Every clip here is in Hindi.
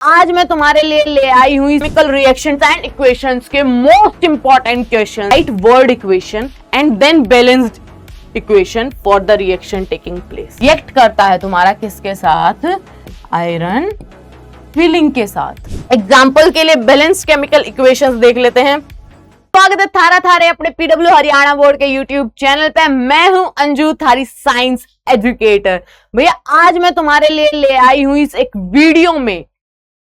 आज मैं तुम्हारे लिए ले आई हूँ केमिकल रिएक्शंस एंड इक्वेशंस के most important question, write word equation and then balanced equation for the reaction taking place. React करता है तुम्हारा किसके साथ? आयरन फिलिंग के साथ। एग्जाम्पल के लिए बैलेंस्ड केमिकल इक्वेशंस देख लेते हैं। स्वागत है थारा थारे अपने पीडब्ल्यू हरियाणा बोर्ड के यूट्यूब चैनल पे। मैं हूं अंजू, थारी साइंस एजुकेटर। भैया आज मैं तुम्हारे लिए ले आई हूं इस एक वीडियो में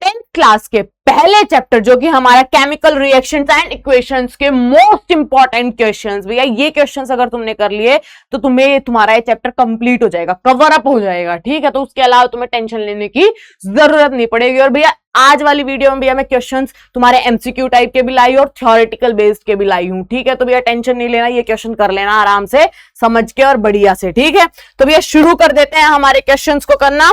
10th क्लास के पहले चैप्टर जो कि हमारा केमिकल रिएक्शंस एंड इक्वेशंस के मोस्ट इंपॉर्टेंट क्वेश्चंस। भैया ये क्वेश्चंस अगर तुमने कर लिए तो तुम्हारा ये चैप्टर कंप्लीट हो जाएगा, कवर अप हो जाएगा, ठीक है। तो उसके अलावा तुम्हें टेंशन लेने की जरूरत नहीं पड़ेगी। और भैया आज वाली वीडियो में भैया मैं क्वेश्चंस तुम्हारे एमसीक्यू टाइप के भी लाई और थ्योरेटिकल बेस्ड के भी लाई हूं, ठीक है। तो भैया टेंशन नहीं लेना, ये क्वेश्चन कर लेना आराम से समझ के और बढ़िया से, ठीक है। तो भैया शुरू कर देते हैं हमारे क्वेश्चंस को करना।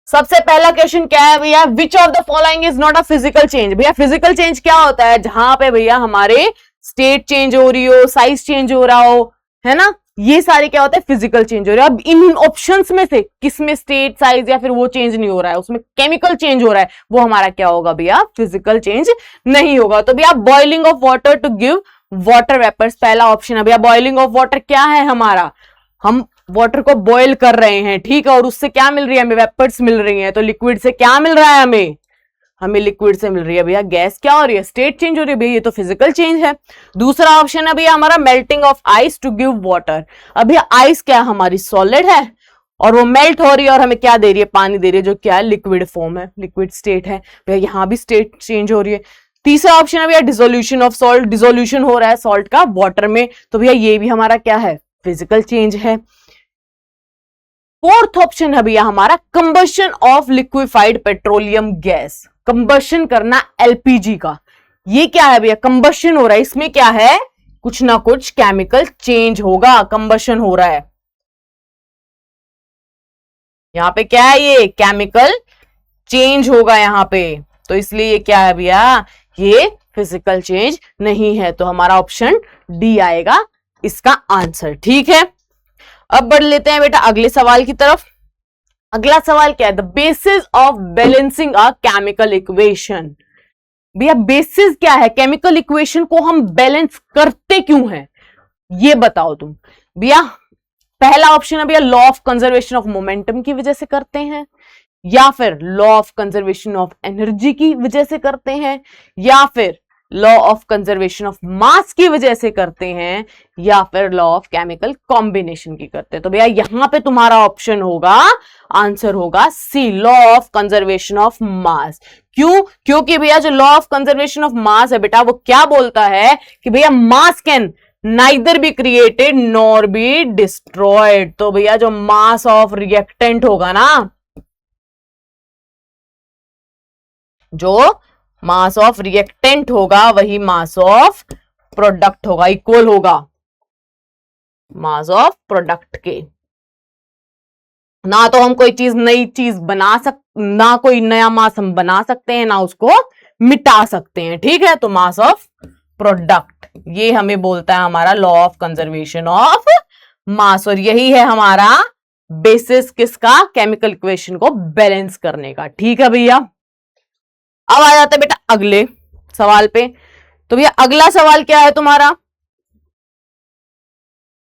सबसे पहला क्वेश्चन क्या है भैया? विच of the following is not a physical change. भैया फिजिकल चेंज क्या होता है? जहां पे भैया हमारे स्टेट चेंज हो रही हो, साइज चेंज हो रहा हो, है ना, ये सारे क्या होते हैं? फिजिकल चेंज हो रहे हैं। अब इन ऑप्शंस में से किसमें स्टेट, साइज या फिर वो चेंज नहीं हो रहा है, उसमें केमिकल चेंज हो रहा है, वो हमारा क्या होगा भैया? फिजिकल चेंज नहीं होगा। तो भैया boiling of water to give water vapours, पहला ऑप्शन है भैया। बॉइलिंग ऑफ वाटर क्या है हमारा? हम वाटर को बॉईल कर रहे हैं, ठीक है, और उससे क्या मिल रही है हमें? वेपर्स मिल रही हैं। तो लिक्विड से क्या मिल रहा है हमें? हमें लिक्विड से मिल रही है भैया गैस। क्या हो रही है? स्टेट चेंज हो रही है भैया, ये तो फिजिकल चेंज है। दूसरा ऑप्शन है भैया हमारा melting of ice to give water. अभी आइस क्या हमारी सॉलिड है और वो मेल्ट हो रही है और हमें क्या दे रही है? पानी दे रही है, जो क्या है? लिक्विड फॉर्म है, लिक्विड स्टेट है भैया। यहां भी स्टेट चेंज हो रही है। तीसरा ऑप्शन है भैया डिसोल्यूशन ऑफ सॉल्ट, डिसोल्यूशन हो रहा है सॉल्ट का वाटर में, तो भैया ये भी हमारा क्या है? फिजिकल चेंज है। फोर्थ ऑप्शन है भैया हमारा combustion of liquefied petroleum gas, combustion करना एलपीजी का। ये क्या है भैया? कंबशन हो रहा है, इसमें क्या है? कुछ ना कुछ केमिकल चेंज होगा, कंबशन हो रहा है। यहां पे क्या है? ये केमिकल चेंज होगा यहां पे, तो इसलिए ये क्या है भैया? ये फिजिकल चेंज नहीं है। तो हमारा ऑप्शन डी आएगा इसका आंसर, ठीक है। अब बढ़ लेते हैं बेटा अगले सवाल की तरफ। अगला सवाल क्या है? The basis of balancing a chemical equation. भैया बेसिस क्या है? केमिकल इक्वेशन को हम बैलेंस करते क्यों हैं, ये बताओ तुम। भैया पहला ऑप्शन है भैया law of conservation of momentum की वजह से करते हैं, या फिर law of conservation of energy की वजह से करते हैं, या फिर लॉ ऑफ कंजर्वेशन ऑफ मास की वजह से करते हैं, या फिर लॉ ऑफ केमिकल कॉम्बिनेशन की करते हैं। तो भैया यहां पे तुम्हारा ऑप्शन होगा, आंसर होगा C, law of conservation of mass. क्यों? क्योंकि भैया जो law of conservation of mass है बेटा, वो क्या बोलता है कि भैया mass can neither be created nor be destroyed. तो भैया जो मास ऑफ रिएक्टेंट होगा ना, जो मास ऑफ रिएक्टेंट होगा वही मास ऑफ प्रोडक्ट होगा, इक्वल होगा मास ऑफ प्रोडक्ट के। ना तो हम कोई चीज नई चीज ना कोई नया मास हम बना सकते हैं, ना उसको मिटा सकते हैं, ठीक है। तो मास ऑफ प्रोडक्ट ये हमें बोलता है हमारा लॉ ऑफ कंजर्वेशन ऑफ मास, और यही है हमारा बेसिस किसका? केमिकल इक्वेशन को बैलेंस करने का, ठीक है भैया। अब आ जाते हैं बेटा अगले सवाल पे। तो भैया अगला सवाल क्या है तुम्हारा?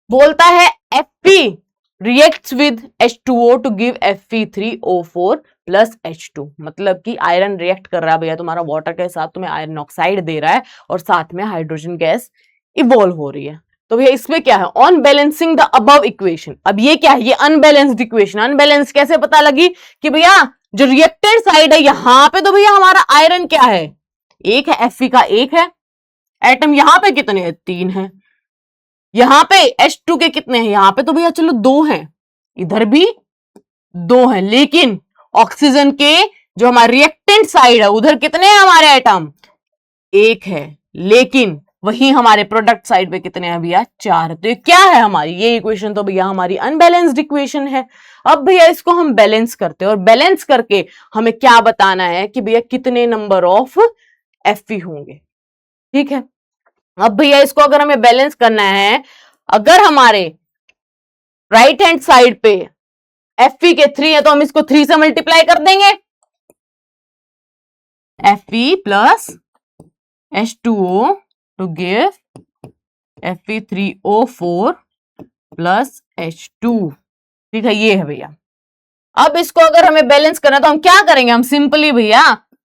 बोलता है Fe reacts with H2O to give Fe3O4 plus H2। मतलब कि आयरन रिएक्ट कर रहा है भैया तुम्हारा वाटर के साथ, तुम्हें आयरन ऑक्साइड दे रहा है और साथ में हाइड्रोजन गैस इवॉल्व हो रही है। तो भैया इसमें क्या है? On balancing the above equation. अब ये क्या है? ये अनबैलेंस्ड इक्वेशन। अनबैलेंस कैसे पता लगी? कि भैया जो रिएक्टेंट साइड है यहां पे तो भैया हमारा आयरन क्या है? एक है, Fe का एक है एटम। यहां पे कितने हैं? 3 है। यहां पे H2 के कितने हैं? यहां पे तो भैया चलो 2 हैं, इधर भी 2 हैं, लेकिन ऑक्सीजन के जो हमारा रिएक्टेंट साइड है उधर कितने हैं हमारे एटम? 1 है, लेकिन वही हमारे प्रोडक्ट साइड पे कितने हैं भैया? 4। तो ये क्या है हमारी? ये इक्वेशन तो भैया हमारी अनबैलेंस्ड इक्वेशन है। अब भैया इसको हम बैलेंस करते हैं और बैलेंस करके हमें क्या बताना है कि भैया कितने नंबर ऑफ Fe होंगे, ठीक है। अब भैया इसको अगर हमें बैलेंस करना है, अगर हमारे राइट हैंड साइड पे Fe के 3 है तो हम इसको 3 से मल्टीप्लाई कर देंगे, Fe plus H2O to give Fe3O4 plus H2। ठीक है, ये है भैया। अब इसको अगर हमें बैलेंस करना तो हम क्या करेंगे, हम सिंपली भैया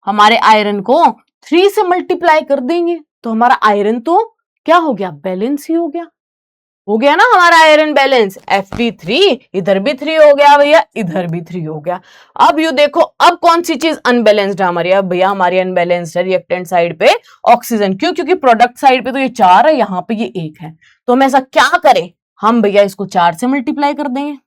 हमारे आयरन को 3 से मल्टीप्लाई कर देंगे, तो हमारा आयरन तो क्या हो गया, बैलेंस ही हो गया ना हमारा आयरन बैलेंस। Fe3 इधर भी 3 हो गया भैया, इधर भी 3 हो गया। अब यू देखो, अब कौन सी चीज अनबैलेंस्ड है हमारी, अब भैया हमारी अनबैलेंस्ड है रिएक्टेंट साइड पे ऑक्सीजन। क्यों, क्योंकि प्रोडक्ट साइड पे तो ये 4 है, यहाँ पे ये 1 है। तो हम ऐसा क्या करें, हम भैया इसको 4 से मल्टीप्लाई कर देंगे।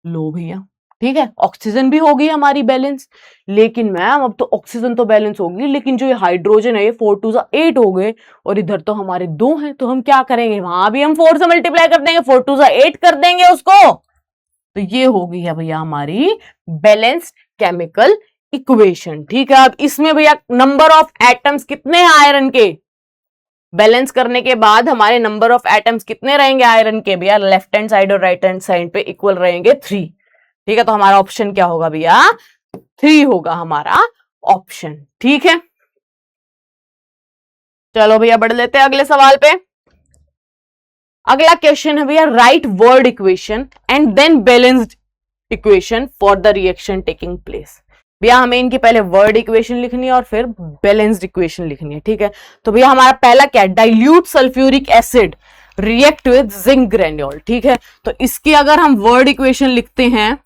लो भैया, ठीक है, ऑक्सीजन भी होगी हमारी बैलेंस। लेकिन मैम अब तो ऑक्सीजन तो बैलेंस होगी, लेकिन जो ये हाइड्रोजन है ये 4 2 8 हो गए, और इधर तो हमारे 2 हैं, तो हम क्या करेंगे, वहां भी हम 4 से मल्टीप्लाई कर देंगे, 4 2 8 कर देंगे उसको। तो ये हो गई है भैया हमारी बैलेंस्ड केमिकल इक्वेशन। ठीक है, अब इसमें भैया नंबर ऑफ एटम्स कितने हैं आयरन के, बैलेंस करने के बाद हमारे नंबर ऑफ एटम्स कितने रहेंगे आयरन के भैया, लेफ्ट हैंड साइड और राइट हैंड साइड पे इक्वल रहेंगे 3। ठीक है, तो हमारा ऑप्शन क्या होगा भैया, 3 होगा हमारा ऑप्शन। ठीक है, चलो भैया बढ़ लेते हैं अगले सवाल पे। अगला क्वेश्चन है भैया, write word equation and then balanced equation for the reaction taking place. भैया हमें इनकी पहले वर्ड इक्वेशन लिखनी है और फिर बैलेंस्ड इक्वेशन लिखनी है। ठीक है, तो भैया हमारा पहला क्या है, dilute sulphuric acid react with zinc granule. ठीक है, तो इसकी अगर हम वर्ड इक्वेशन लिखते हैं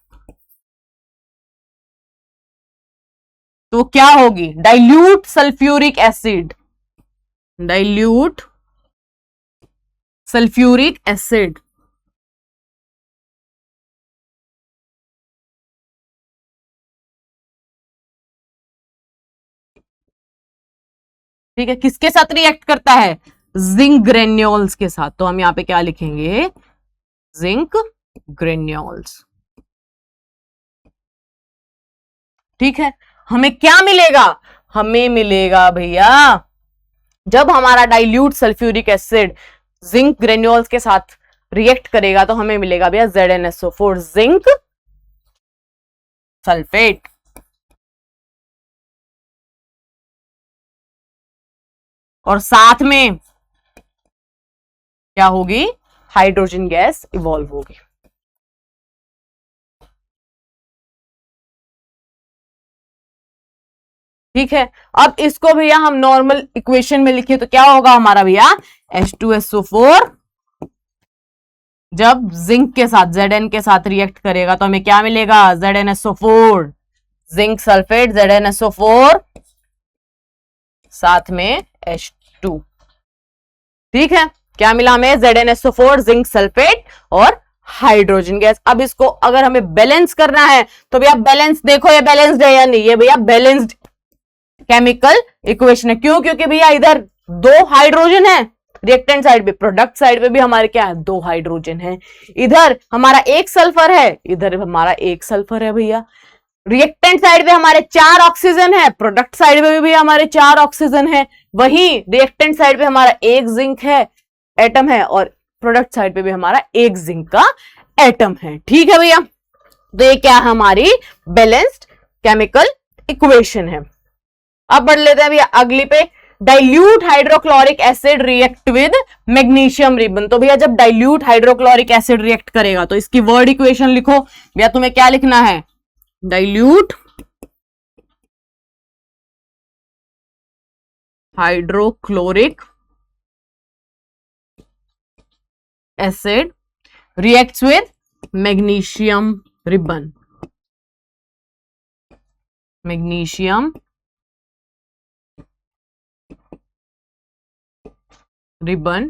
तो क्या होगी, dilute sulphuric acid, dilute sulphuric acid ठीक है, किसके साथ रिएक्ट करता है, जिंक ग्रेन्यूल्स के साथ। तो हम यहां पे क्या लिखेंगे, जिंक ग्रेन्यूल्स। ठीक है, हमें क्या मिलेगा, हमें मिलेगा भैया जब हमारा dilute sulphuric acid zinc granules के साथ रिएक्ट करेगा तो हमें मिलेगा भैया ZnSO4 जिंक सल्फेट। और साथ में क्या होगी, हाइड्रोजन गैस इवॉल्व होगी। ठीक है, अब इसको भैया हम नॉर्मल इक्वेशन में लिखे तो क्या होगा हमारा भैया, H2SO4 जब जिंक के साथ Zn के साथ रिएक्ट करेगा तो हमें क्या मिलेगा, ZnSO4 जिंक सल्फेट, ZnSO4 साथ में H2। ठीक है, क्या मिला हमें, ZnSO4 जिंक सल्फेट और हाइड्रोजन गैस। अब इसको अगर हमें बैलेंस करना है तो भैया बैलेंस देखो, ये बैलेंस्ड है या नहीं, ये भैया बैलेंस्ड केमिकल इक्वेशन है। क्यों, क्योंकि भैया इधर 2 हाइड्रोजन है रिएक्टेंट साइड पे, प्रोडक्ट साइड पे भी हमारे क्या है, 2 हाइड्रोजन है। इधर हमारा 1 सल्फर है, इधर हमारा 1 सल्फर है भैया। रिएक्टेंट साइड पे हमारे 4 ऑक्सीजन है, प्रोडक्ट साइड पे भी हमारे 4 ऑक्सीजन है। वही रिएक्टेंट साइड पे हमारा 1 जिंक है एटम है, और प्रोडक्ट साइड पे भी हमारा 1 जिंक का एटम है। ठीक है भैया, तो ये क्या है, हमारी बैलेंस्ड केमिकल इक्वेशन है। अब बढ़ लेते हैं भैया अगली पे, dilute hydrochloric acid react with magnesium ribbon. तो भैया जब डाइल्यूट हाइड्रोक्लोरिक एसिड रिएक्ट करेगा तो इसकी वर्ड इक्वेशन लिखो। भैया तुम्हें क्या लिखना है, dilute hydrochloric acid reacts with magnesium ribbon, magnesium ribbon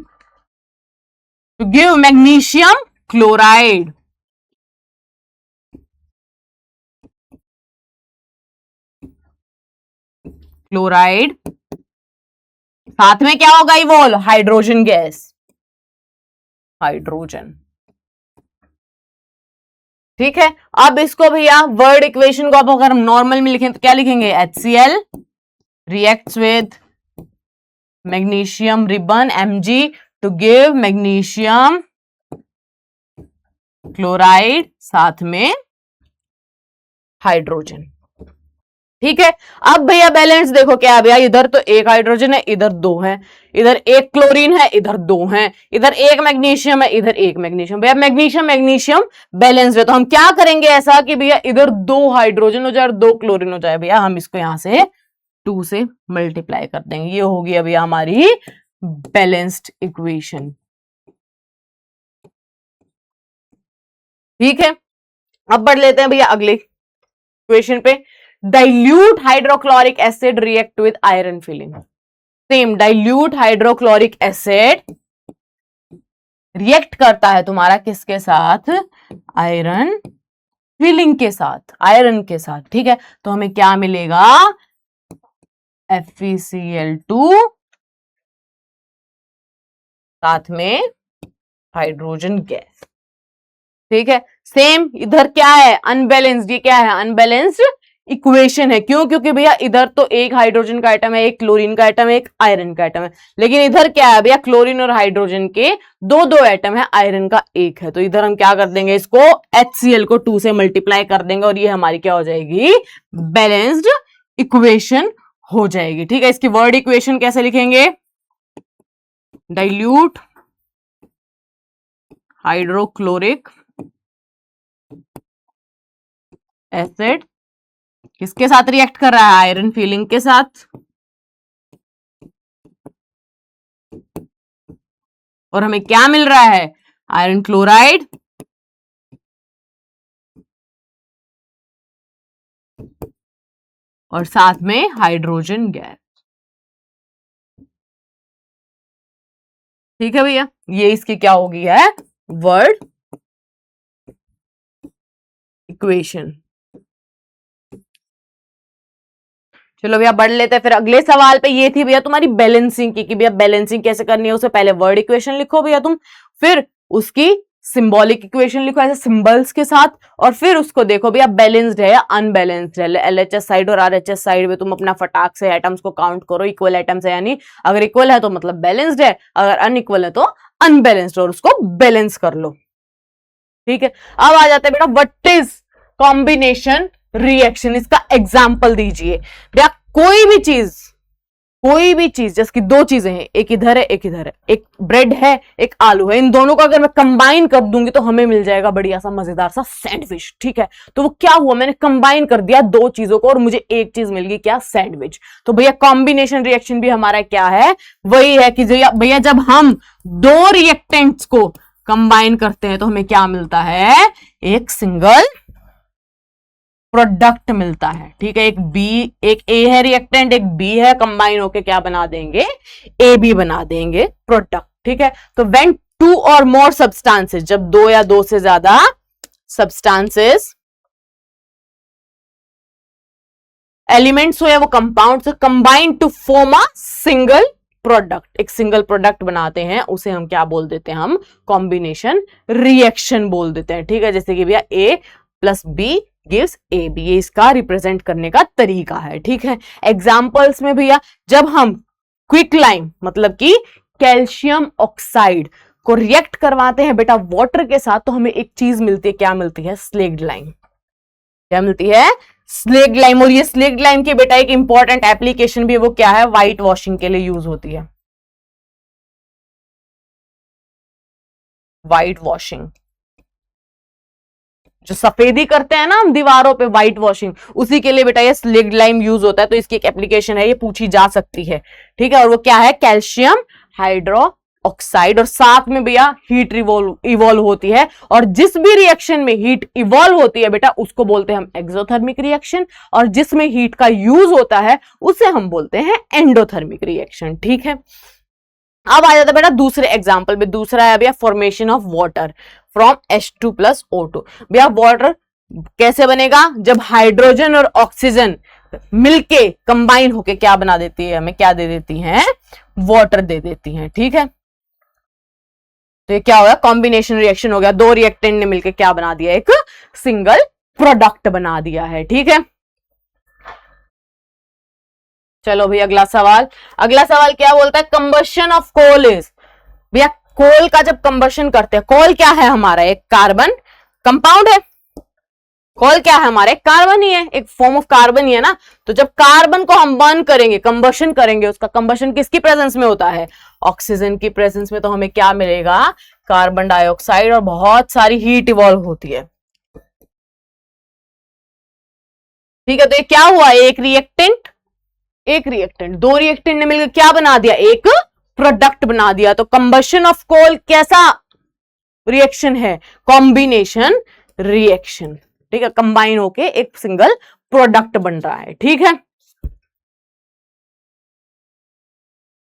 to give magnesium chloride। Chloride साथ में क्या होगा, इवॉल्व हाइड्रोजन गैस, हाइड्रोजन। ठीक है, अब इसको भैया वर्ड इक्वेशन को अब अगर हम नॉर्मल में लिखें तो क्या लिखेंगे, HCl reacts with magnesium ribbon Mg to give magnesium chloride साथ में हाइड्रोजन। ठीक है। अब भैया बैलेंस देखो क्या है भैया, इधर तो एक हाइड्रोजन है, इधर दो है, इधर एक क्लोरीन है, इधर दो है, इधर एक मैग्नीशियम है, इधर एक मैग्नीशियम। भैया मैग्नीशियम मैग्नीशियम बैलेंस है, तो हम क्या करेंगे ऐसा कि भैया इधर दो हाइड्रोजन हो जाए और दो क्लोरीन हो जाए। भैया हम इसको यहां से 2 से मल्टीप्लाई कर देंगे, ये हो गया भैया हमारी बैलेंस्ड इक्वेशन। ठीक है, अब बढ़ लेते हैं भैया अगले इक्वेशन पे। Dilute hydrochloric acid react with iron filling. Same dilute hydrochloric acid react करता है तुम्हारा किसके साथ, आयरन फिलिंग के साथ, आयरन के साथ। ठीक है, तो हमें क्या मिलेगा, FeCl2 साथ में हाइड्रोजन गैस। ठीक है, सेम इधर क्या है, अनबैलेंस्ड, ये क्या है, अनबैलेंस्ड इक्वेशन है। क्यों, क्योंकि भैया इधर तो एक हाइड्रोजन का आइटम है, एक क्लोरीन का आइटम है, एक आयरन का आइटम है, लेकिन इधर क्या है भैया, क्लोरीन और हाइड्रोजन के दो दो आइटम है, आयरन का एक है। तो इधर हम क्या कर देंगे, इसको HCl को 2 से मल्टीप्लाई कर देंगे और ये हमारी क्या हो जाएगी, बैलेंस्ड इक्वेशन हो जाएगी। ठीक है, इसकी वर्ड इक्वेशन कैसे लिखेंगे, डाइल्यूट हाइड्रोक्लोरिक एसिड किसके साथ रिएक्ट कर रहा है, आयरन फिलिंग के साथ, और हमें क्या मिल रहा है, आयरन क्लोराइड और साथ में हाइड्रोजन गैस। ठीक है भैया, ये इसकी क्या होगी है, वर्ड इक्वेशन। चलो भैया बढ़ लेते हैं फिर अगले सवाल पे। ये थी भैया तुम्हारी बैलेंसिंग की, कि भैया बैलेंसिंग कैसे करनी है, उससे पहले वर्ड इक्वेशन लिखो भैया तुम, फिर उसकी सिंबॉलिक इक्वेशन लिखो ऐसे सिंबल्स के साथ, और फिर उसको देखो भैया बैलेंस्ड है या अनबैलेंस्ड है। LHS साइड और RHS साइड में तुम अपना फटाक से एटम्स को काउंट करो, इक्वल एटम्स है यानी, अगर इक्वल है तो मतलब बैलेंस्ड है, अगर अनइक्वल है तो अनबैलेंस्ड, और उसको बैलेंस कर लो। ठीक है, अब आ जाता है बेटा व्हाट इज कॉम्बिनेशन रिएक्शन, इसका एग्जाम्पल दीजिए भैया। कोई भी चीज जैसे कि दो चीजें हैं, एक इधर है एक इधर है, एक ब्रेड है एक आलू है, इन दोनों को अगर मैं कंबाइन कर दूंगी तो हमें मिल जाएगा बढ़िया सा मजेदार सा सैंडविच। ठीक है, तो वो क्या हुआ, मैंने कंबाइन कर दिया दो चीजों को और मुझे एक चीज मिल गई, क्या, सैंडविच। तो भैया कॉम्बिनेशन रिएक्शन भी हमारा क्या है, वही है कि भैया जब हम दो रिएक्टेंट्स को कंबाइन करते हैं तो हमें क्या मिलता है, एक सिंगल प्रोडक्ट मिलता है। ठीक है, एक ए है रिएक्टेंट, एक बी है, कंबाइन होके क्या बना देंगे, AB बना देंगे प्रोडक्ट। ठीक है, तो व्हेन 2 और मोर सब्सटेंसेस, जब 2 या 2 से ज्यादा सब्सटेंसेस एलिमेंट्स हो या वो compounds combine to form a single product, एक सिंगल प्रोडक्ट बनाते हैं, उसे हम क्या बोल देते हैं, हम कॉम्बिनेशन रिएक्शन बोल देते हैं। ठीक है, जैसे कि भैया A + B गिव्स AB, ये इसका रिप्रेजेंट करने का तरीका है। ठीक है, एग्जांपल्स में भैया जब हम क्विक लाइम मतलब कि कैल्शियम ऑक्साइड को रिएक्ट करवाते हैं बेटा वाटर के साथ, तो हमें एक चीज मिलती है, क्या मिलती है, स्लेक्ड लाइम। क्या मिलती है, स्लेक्ड लाइम। और ये स्लेक्ड लाइम की बेटा एक इंपॉर्टेंट एप्लीकेशन भी है, वो क्या है, व्हाइट वॉशिंग के लिए यूज होती है, व्हाइट वॉशिंग, जो सफेदी करते हैं ना हम दीवारों पे, व्हाइट वॉशिंग, उसी के लिए बेटा ये स्लेक्ड लाइम यूज होता है। तो इसकी एक एप्लीकेशन है, ये पूछी जा सकती है। ठीक है, और वो क्या है, कैल्शियम हाइड्रो ऑक्साइड, और साथ में भैया हीट इवॉल्व होती है, और जिस भी रिएक्शन में हीट इवॉल्व होती है बेटा उसको बोलते हैं हम एक्सोथर्मिक रिएक्शन, और जिसमें हीट का यूज होता है उसे हम बोलते हैं एंडोथर्मिक रिएक्शन। ठीक है, अब आ जाता है बेटा दूसरे एग्जाम्पल में। दूसरा है भैया formation of water from H2 + O2। भैया वाटर कैसे बनेगा, जब हाइड्रोजन और ऑक्सीजन मिलके कंबाइन होके क्या बना देती है, हमें क्या दे देती हैं, वाटर दे देती हैं। ठीक है, तो ये क्या होगा, कॉम्बिनेशन रिएक्शन हो गया, दो रिएक्टेंट ने मिलकर क्या बना दिया, एक सिंगल प्रोडक्ट बना दिया है। ठीक है, चलो भैया अगला सवाल। अगला सवाल क्या बोलता है, कंबशन ऑफ कोल इज, भैया कोल का जब कंबशन करते हैं, कोल क्या है हमारा, एक कार्बन कंपाउंड है। कोल क्या है हमारे, कार्बन ही है, एक फॉर्म ऑफ कार्बन ही है ना। तो जब कार्बन को हम बर्न करेंगे, कंबशन करेंगे, उसका कंबशन किसकी प्रेजेंस में होता है, ऑक्सीजन की प्रेजेंस में, तो हमें क्या मिलेगा, कार्बन डाइऑक्साइड, और बहुत सारी हीट इवॉल्व होती है। ठीक है, तो ये क्या हुआ, एक रिएक्टेंट, दो रिएक्टेंट ने मिलकर क्या बना दिया, एक प्रोडक्ट बना दिया। तो कंबशन ऑफ कोल कैसा रिएक्शन है, कॉम्बिनेशन रिएक्शन। ठीक है, कंबाइन होके एक सिंगल प्रोडक्ट बन रहा है। ठीक है,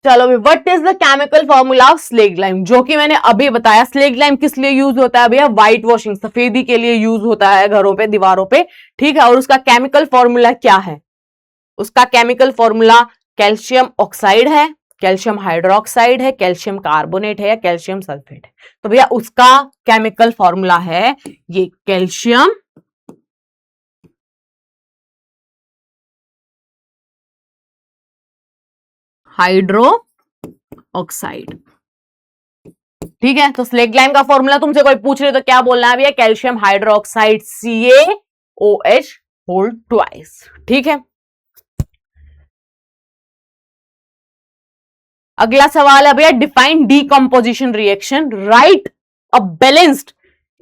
चलो भी, what is the chemical formula of slaked lime, जो कि मैंने अभी बताया। स्लेग लाइम किस लिए यूज होता है भैया, व्हाइट वॉशिंग, सफेदी के लिए यूज होता है घरों पे, दीवारों पे। ठीक है, और उसका केमिकल फॉर्मूला क्या है, उसका केमिकल फॉर्मूला कैल्शियम ऑक्साइड है, कैल्शियम हाइड्रोक्साइड है, कैल्शियम कार्बोनेट है, या कैल्शियम सल्फेट है। तो भैया उसका केमिकल फॉर्मूला है ये कैल्शियम हाइड्रो ऑक्साइड। ठीक है, तो स्लेग लाइम का फॉर्मूला तुमसे कोई पूछ रहे तो क्या बोलना है भैया, calcium hydroxide CaOH whole twice. ठीक है, अगला सवाल है भैया, define decomposition reaction, write a balanced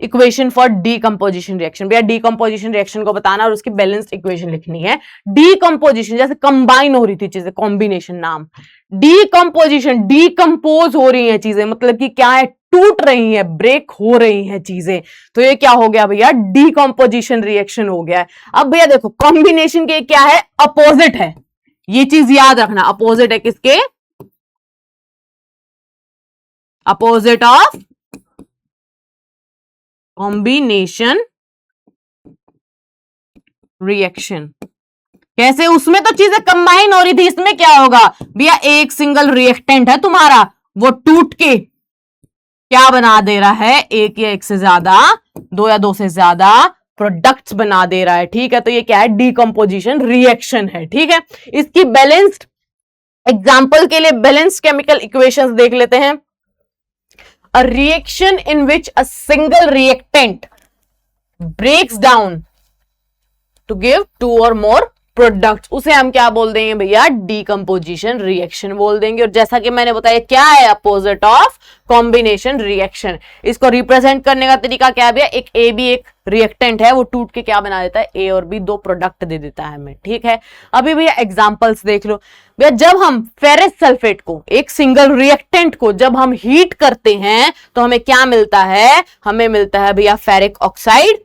equation for decomposition reaction. भैया डीकंपोजिशन रिएक्शन को बताना और उसकी बैलेंस्ड इक्वेशन लिखनी है। डीकंपोजिशन जैसे कंबाइन हो रही थी चीजें, कॉम्बिनेशन नाम, डीकंपोजिशन, डीकंपोज हो रही हैं चीजें, मतलब कि क्या है, टूट रही है, ब्रेक हो रही हैं चीजें। तो ये क्या हो गया भैया, डीकंपोजिशन रिएक्शन हो गया है। अब भैया देखो, कॉम्बिनेशन के क्या है, अपोजिट है, ये चीज याद रखना, अपोजिट है किसके, अपोजिट ऑफ कॉम्बिनेशन रिएक्शन। कैसे, उसमें तो चीजें कंबाइन हो रही थी, इसमें क्या होगा भैया, एक सिंगल रिएक्टेंट है तुम्हारा, वो टूट के क्या बना दे रहा है, एक या एक से ज्यादा, दो या दो से ज्यादा प्रोडक्ट्स बना दे रहा है। ठीक है, तो ये क्या है, डीकंपोजिशन रिएक्शन है। ठीक है, इसकी बैलेंस्ड एग्जांपल के लिए बैलेंस्ड केमिकल इक्वेशंस देख लेते हैं। A reaction in which a single reactant breaks down to give two or more product, उसे हम क्या बोल देंगे भैया, डीकंपोजिशन रिएक्शन बोल देंगे। और जैसा कि मैंने बताया क्या है, अपोजिट ऑफ कॉम्बिनेशन रिएक्शन। इसको रिप्रेजेंट करने का तरीका क्या है भैया, एक ए बी एक रिएक्टेंट है, वो टूट के क्या बना देता है, ए और बी, दो प्रोडक्ट दे देता है हमें। ठीक है, अभी भैया एग्जांपल्स देख लो भैया। जब हम फेरस सल्फेट को, एक सिंगल रिएक्टेंट को जब हम हीट करते हैं तो हमें क्या मिलता है, हमें मिलता है भैया फेरिक ऑक्साइड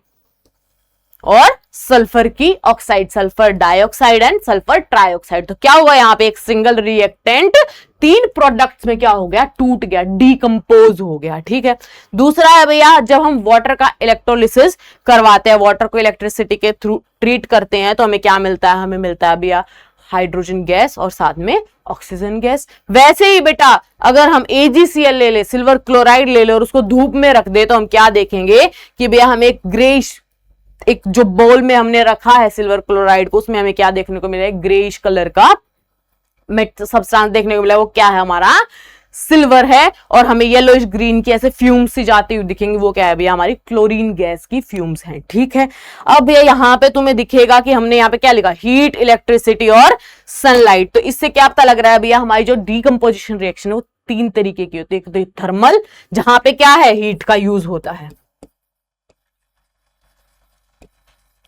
और सल्फर की oxide, sulphur dioxide and sulphur trioxide. तो क्या हुआ यहाँ पे, एक सिंगल रिएक्टेंट तीन प्रोडक्ट्स में क्या हो गया, टूट गया, डीकंपोज हो गया। ठीक है, दूसरा है भैया, जब हम वाटर का इलेक्ट्रोलिसिस करवाते हैं, वाटर को इलेक्ट्रिसिटी के थ्रू ट्रीट करते हैं, तो हमें क्या मिलता है, हमें मिलता है भैया हाइड्रोजन गैस और साथ में ऑक्सीजन गैस। वैसे ही बेटा अगर हम AgCl ले ले, सिल्वर क्लोराइड ले ले और उसको धूप में रख दे, तो हम क्या देखेंगे कि भैया हमें एक ग्रेइश, एक जो बोल में हमने रखा है सिल्वर क्लोराइड को, उसमें हमें क्या देखने को मिला है, ग्रेइश कलर का सब्सटेंस देखने को मिला। वो क्या है, हमारा सिल्वर है, और हमें येलोइश ग्रीन की ऐसे फ्यूम्स सी जाती हुई दिखेंगी, वो क्या है भैया, हमारी क्लोरीन गैस की फ्यूम्स हैं। ठीक है, अब भैया यहाँ पे तुम्हें दिखेगा कि हमने यहाँ पे क्या लिखा, हीट, इलेक्ट्रिसिटी और सनलाइट। तो इससे क्या पता लग रहा है भैया, हमारी जो डीकंपोजिशन रिएक्शन है वो तीन तरीके की होती है। एक तो थर्मल, जहां पे क्या है, हीट का यूज होता है।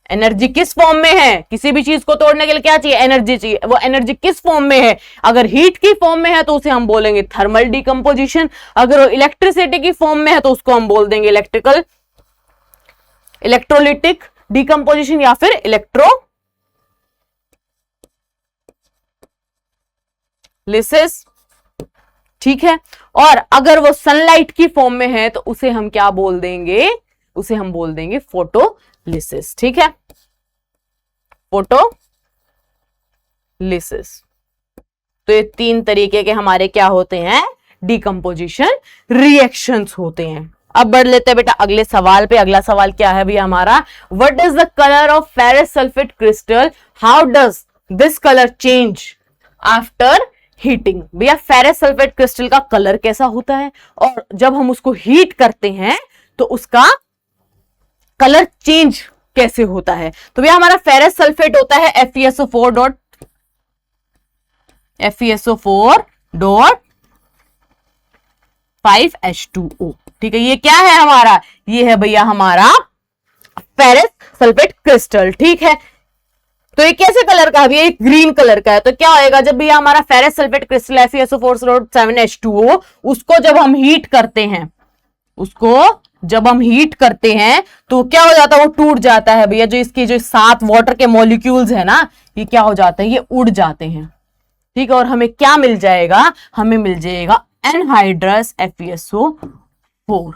एनर्जी किस फॉर्म में है, किसी भी चीज को तोड़ने के लिए क्या चाहिए, एनर्जी चाहिए। वो एनर्जी किस फॉर्म में है, अगर हीट की फॉर्म में है तो उसे हम बोलेंगे थर्मल डीकंपोजिशन, अगर वो इलेक्ट्रिसिटी की फॉर्म में है तो उसको हम बोल देंगे इलेक्ट्रोलिटिक डीकंपोजिशन या फिर इलेक्ट्रोलिसिस। ठीक है, और अगर वो सनलाइट की फॉर्म में है तो उसे हम क्या बोल देंगे, उसे हम बोल देंगे फोटोलिसिस। ठीक है, फोटोलिसिस। तो ये तीन तरीके के हमारे क्या होते हैं, डीकंपोजिशन रिएक्शंस होते हैं। अब बढ़ लेते हैं बेटा अगले सवाल पे। अगला सवाल क्या है भैया हमारा, what is the colour of ferrous sulphate crystal, how does this colour change after heating. भैया फेरस सल्फेट क्रिस्टल का कलर कैसा होता है, और जब हम उसको हीट करते हैं तो उसका कलर चेंज कैसे होता है। तो भैया हमारा फेरस सल्फेट होता है FeSO4.5H2O। ठीक है, ये क्या है हमारा, ये है भैया हमारा फेरस सल्फेट क्रिस्टल। ठीक है, तो ये कैसे कलर का है भैया, एक ग्रीन कलर का है। तो क्या होएगा, जब भैया हमारा फेरस सल्फेट क्रिस्टल FeSO4.7H2O उसको जब हम हीट करते हैं, तो क्या हो जाता है, वो टूट जाता है भैया। जो इसकी जो 7 वाटर के मॉलिक्यूल्स है ना, ये क्या हो जाते हैं, ये उड़ जाते हैं। ठीक है, और हमें क्या मिल जाएगा, हमें मिल जाएगा एनहाइड्रस FeSO4।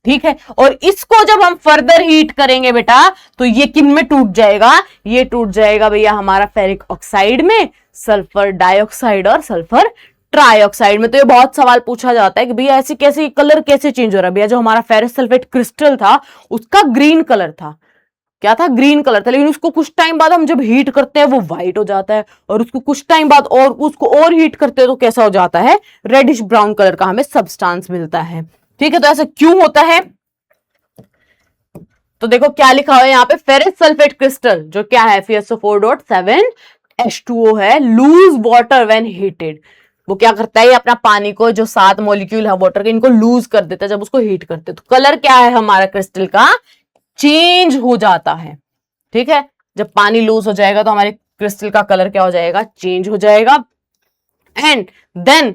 ठीक है, और इसको जब हम फर्दर हीट करेंगे बेटा, तो ये किन में टूट जाएगा, ये टूट जाएगा भैया हमारा फेरिक ऑक्साइड में, सल्फर डाइऑक्साइड और सल्फर ट्राइऑक्साइड में। तो ये बहुत सवाल पूछा जाता है कि भैया ऐसे कैसे कलर कैसे चेंज हो रहा है। भैया जो हमारा फेरस सल्फेट क्रिस्टल था उसका ग्रीन कलर था, क्या था, ग्रीन कलर था, लेकिन उसको कुछ टाइम बाद हम जब हीट करते हैं वो व्हाइट हो जाता है, और उसको कुछ टाइम बाद और उसको और हीट करते हैं तो कैसा हो जाता है, रेडिश ब्राउन कलर का हमें सब्सटेंस मिलता है। ठीक है, तो ऐसा क्यों होता है, तो देखो क्या लिखा हुआ है यहाँ पे, फेरस सल्फेट क्रिस्टल जो क्या है FeSO4.7H2O है, लूज वाटर व्हेन हीटेड। वो क्या करता है, अपना पानी को जो 7 मॉलिक्यूल है वाटर के, इनको लूज कर देता है जब उसको हीट करते हैं। तो कलर क्या है हमारा क्रिस्टल का, चेंज हो जाता है। ठीक है, जब पानी लूज हो जाएगा तो हमारे क्रिस्टल का कलर क्या हो जाएगा, चेंज हो जाएगा, and then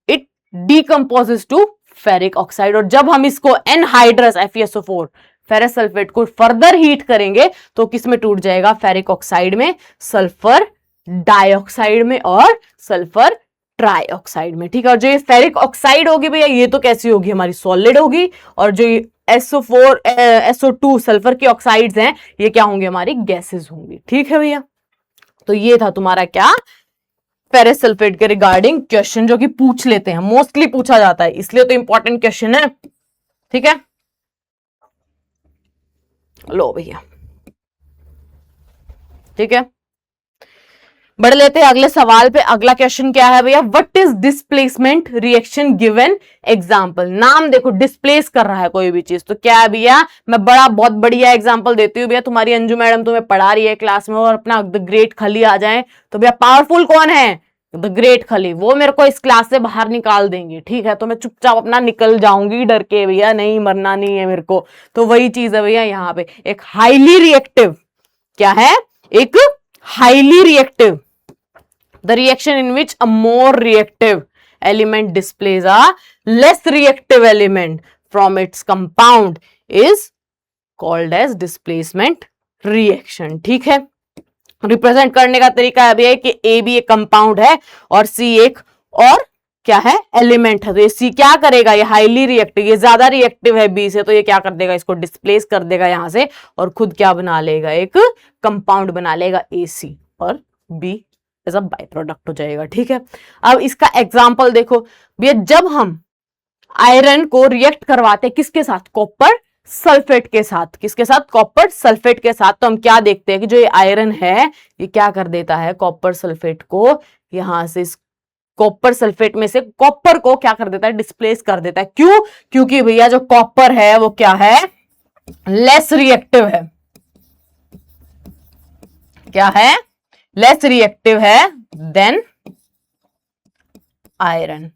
it decomposes to ferric oxide. और जब हम इसको एनहाइड्रस FeSO4 फेरस सल्फेट को फर्दर हीट करेंगे तो किसमें टूट जाएगा, फेरिक ऑक्साइड में, सल्फर डाइऑक्साइड में और सल्फर ट्राइऑक्साइड में। ठीक है, और जो ये फेरिक ऑक्साइड होगी भैया, ये तो कैसी होगी, हमारी सॉलिड होगी, और जो SO2 सल्फर की ऑक्साइड्स हैं, ये क्या होंगे, हमारी गैसेस होंगी। ठीक है भैया, तो ये था तुम्हारा क्या, फेरस सल्फेट के रिगार्डिंग क्वेश्चन जो कि पूछ लेते हैं, मोस्टली पूछा जाता है, इसलिए तो इंपॉर्टेंट क्वेश्चन है। ठीक है, लो भैया, ठीक है, बढ़ लेते हैं अगले सवाल पे। अगला क्वेश्चन क्या है भैया, what is displacement reaction given example. नाम देखो, डिस्प्लेस कर रहा है कोई भी चीज, तो क्या है भैया, मैं बहुत बढ़िया एग्जांपल देती हूँ भैया। तुम्हारी अंजू मैडम तुम्हें पढ़ा रही है क्लास में और अपना द ग्रेट खली आ जाए, तो भैया पावरफुल कौन है, द ग्रेट खली, वो मेरे को इस क्लास से बाहर निकाल देंगे। ठीक है, तो मैं चुपचाप अपना निकल जाऊंगी डर के, भैया नहीं मरना नहीं है मेरे को। तो वही चीज है भैया यहाँ पे, एक हाईली रिएक्टिव, क्या है, एक highly reactive, the reaction in which a more reactive element displays a less reactive element from its compound is called as displacement reaction। ठीक है, रिप्रेजेंट करने का तरीका है भैया कि A भी एक कंपाउंड है और C एक और क्या है, एलिमेंट है। तो ये C क्या करेगा, ये हाईली रिएक्टिव, ये ज्यादा रिएक्टिव है B से, तो ये क्या कर देगा, इसको डिस्प्लेस कर देगा यहां से, और खुद क्या बना लेगा, एक कंपाउंड बना लेगा AC, और B as a by product हो जाएगा। ठीक है, अब इसका एग्जाम्पल देखो भैया, जब हम आयरन को रिएक्ट करवाते हैं किसके साथ, कॉपर सल्फेट के साथ, किसके साथ, कॉपर सल्फेट के साथ, तो हम क्या देखते हैं कि जो ये आयरन है ये क्या कर देता है, कॉपर सल्फेट को यहां से, इस कॉपर सल्फेट में से कॉपर को क्या कर देता है, डिस्प्लेस कर देता है। क्यों, क्योंकि भैया जो कॉपर है वो क्या है, लेस रिएक्टिव है, क्या है, लेस रिएक्टिव है देन आयरन।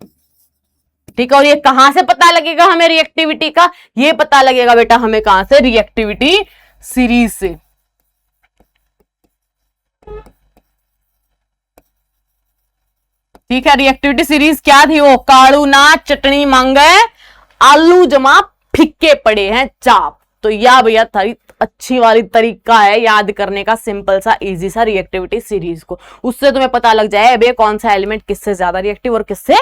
ठीक है, और ये कहां से पता लगेगा हमें रिएक्टिविटी का, ये पता लगेगा बेटा हमें कहां से, रिएक्टिविटी सीरीज से। ठीक है, रिएक्टिविटी सीरीज क्या थी, वो काड़ू ना चटनी मांगे आलू जमा फिक्के पड़े हैं चाप। तो यह भैया था अच्छी वाली तरीका है याद करने का, सिंपल सा इजी सा रिएक्टिविटी सीरीज को, उससे तुम्हें पता लग जाए भैया कौन सा एलिमेंट किससे ज्यादा रिएक्टिव और किससे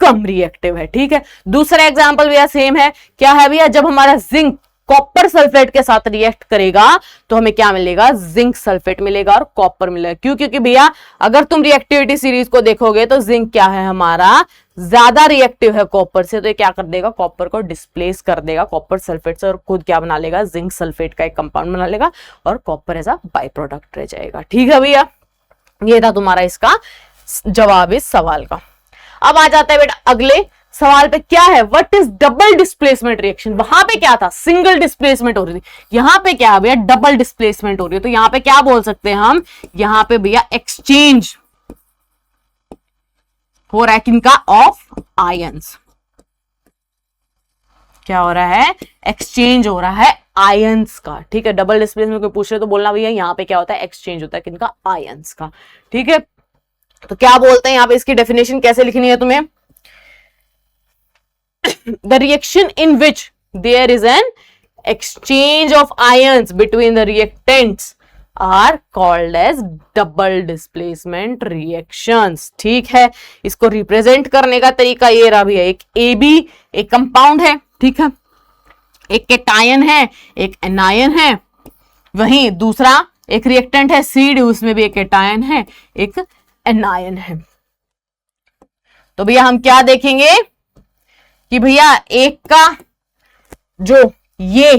कम रिएक्टिव है। ठीक है, दूसरा एग्जांपल भैया सेम है, क्या है भैया, जब हमारा जिंक कॉपर सल्फेट के साथ रिएक्ट करेगा तो हमें क्या मिलेगा, जिंक सल्फेट मिलेगा और कॉपर मिलेगा। क्यों, क्योंकि भैया अगर तुम रिएक्टिविटी सीरीज को देखोगे तो जिंक क्या है हमारा, ज्यादा रिएक्टिव है कॉपर से, तो ये क्या कर देगा, कॉपर को डिस्प्लेस कर देगा कॉपर सल्फेट से, और खुद क्या बना लेगा, जिंक सल्फेट का एक कंपाउंड बना लेगा, और copper as a by product रह जाएगा। ठीक है भैया, ये था तुम्हारा इसका जवाब इस सवाल का। अब आ जाता है बेटा अगले सवाल पे क्या है, what is double displacement reaction. वहां पे क्या था, सिंगल डिस्प्लेसमेंट हो रही थी, यहां पे क्या है भैया, डबल डिस्प्लेसमेंट हो रही है। तो यहां पे क्या बोल सकते हैं हम, यहां पे भैया एक्सचेंज हो रहा है किनका, ऑफ आयंस। क्या हो रहा है, एक्सचेंज हो रहा है आयंस का। ठीक है, डबल डिस्प्लेसमेंट कोई पूछ रहे तो बोलना भैया यहां पे क्या होता है, एक्सचेंज होता है किनका, आयंस का। ठीक है, तो क्या बोलते हैं यहां पे, इसकी डेफिनेशन कैसे लिखनी है तुम्हें, the reaction in which there is an exchange of ions between the reactants are called as double displacement reactions। ठीक है, इसको रिप्रेजेंट करने का तरीका ये रहा भैया, एक AB एक कंपाउंड है, ठीक है, एक केटायन है एक एनायन है, वहीं दूसरा एक रिएक्टेंट है CD, उसमें भी एक केटायन है एक एनायन है। तो भैया हम क्या देखेंगे कि भैया एक का जो ये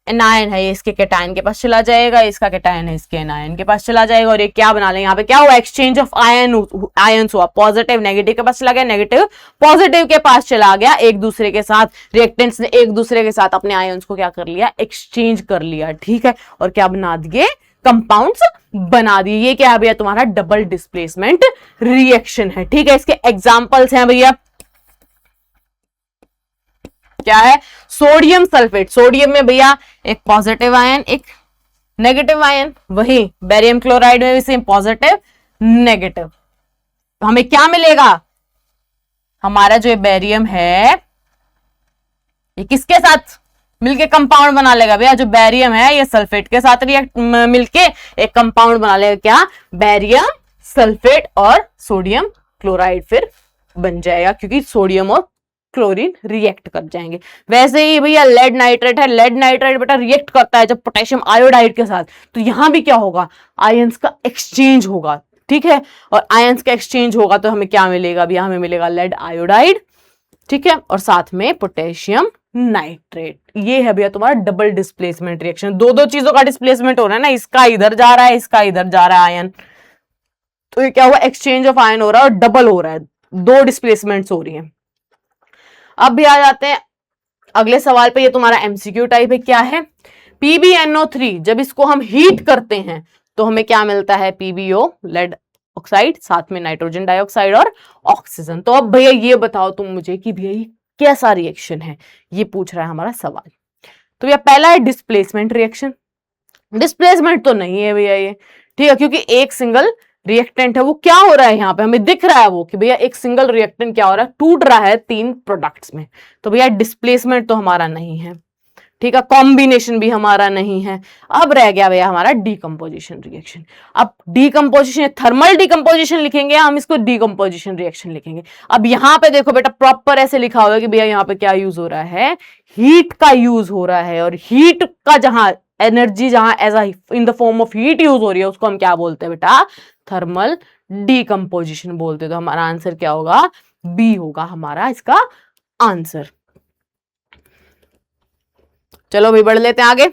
एनायन है ये इसके कैटायन के पास चला जाएगा, इसका कैटायन है इसके एनायन के पास चला जाएगा, और ये क्या बना लेंगे, यहाँ पे क्या हुआ, एक्सचेंज ऑफ आयंस हुआ, पॉजिटिव नेगेटिव के पास चला गया, नेगेटिव पॉजिटिव के पास चला गया, एक दूसरे के साथ रिएक्टेंट्स ने एक दूसरे के साथ अपने आयंस को क्या कर लिया, एक्सचेंज कर लिया। ठीक है, और क्या बना दिए, कंपाउंड्स बना दिए। ये क्या है भैया, तुम्हारा डबल डिस्प्लेसमेंट रिएक्शन है। ठीक है, इसके एग्जांपल्स हैं भैया, क्या है, सोडियम सल्फेट, सोडियम में भैया एक पॉजिटिव आयन एक नेगेटिव आयन, वही बेरियम क्लोराइड में भी सेम पॉजिटिव नेगेटिव। तो हमें क्या मिलेगा, हमारा जो बेरियम है ये किसके साथ मिलके कंपाउंड बना लेगा भैया, जो बेरियम है ये सल्फेट के साथ रिएक्ट मिलके एक कंपाउंड बना लेगा, क्या, बेरियम सल्फेट और सोडियम क्लोराइड फिर बन जाएगा, क्योंकि सोडियम और क्लोरीन रिएक्ट कर जाएंगे। वैसे ही भैया लेड नाइट्रेट है, लेड नाइट्रेट बेटा रिएक्ट करता है जब पोटेशियम आयोडाइड के साथ, तो यहां भी क्या होगा, आयंस का एक्सचेंज होगा। ठीक है, और आयंस का एक्सचेंज होगा तो हमें क्या मिलेगा भैया, हमें मिलेगा लेड आयोडाइड, ठीक है, और साथ में पोटेशियम नाइट्रेट। ये है भैया तुम्हारा डबल डिस्प्लेसमेंट रिएक्शन, दो दो चीजों का डिस्प्लेसमेंट हो रहा है ना, इसका इधर जा रहा है इसका इधर जा रहा है आयन, तो ये क्या हुआ, एक्सचेंज ऑफ आयन हो रहा है और डबल हो रहा है, दो डिस्प्लेसमेंट्स हो रही हैं। अब भी आ जाते हैं अगले सवाल पे, ये तुम्हारा एमसीक्यू टाइप है, क्या है, PbNO3 जब इसको हम हीट करते हैं तो हमें क्या मिलता है, PbO लेड ऑक्साइड, साथ में नाइट्रोजन डाइऑक्साइड और ऑक्सीजन। तो अब भैया ये बताओ तुम मुझे कि भैया ये कैसा रिएक्शन है, ये पूछ रहा है हमारा सवाल। तो भैया पहला है डिस्प्लेसमेंट रिएक्शन, डिस्प्लेसमेंट तो नहीं है भैया ये, ठीक है, क्योंकि एक सिंगल रिएक्टेंट है, वो क्या हो रहा है यहाँ पे हमें दिख रहा है वो कि भैया एक सिंगल रिएक्टेंट क्या हो रहा है, टूट रहा है तीन प्रोडक्ट्स में, तो भैया डिस्प्लेसमेंट तो हमारा नहीं है। ठीक है, कॉम्बिनेशन भी हमारा नहीं है। अब रह गया भैया हमारा डीकंपोजिशन रिएक्शन। अब डीकंपोजिशन थर्मल डीकंपोजिशन लिखेंगे, हम इसको डीकंपोजिशन रिएक्शन लिखेंगे। अब यहाँ पे देखो बेटा प्रॉपर ऐसे लिखा होगा कि भैया यहाँ पे क्या यूज हो रहा है, हीट का यूज हो रहा है, और हीट का जहां एनर्जी जहां as in the form of heat use हो रही है उसको हम क्या बोलते हैं बेटा, थर्मल डीकंपोजिशन बोलते हैं। तो हमारा आंसर क्या होगा, बी होगा हमारा इसका आंसर। चलो भाई बढ़ लेते हैं आगे।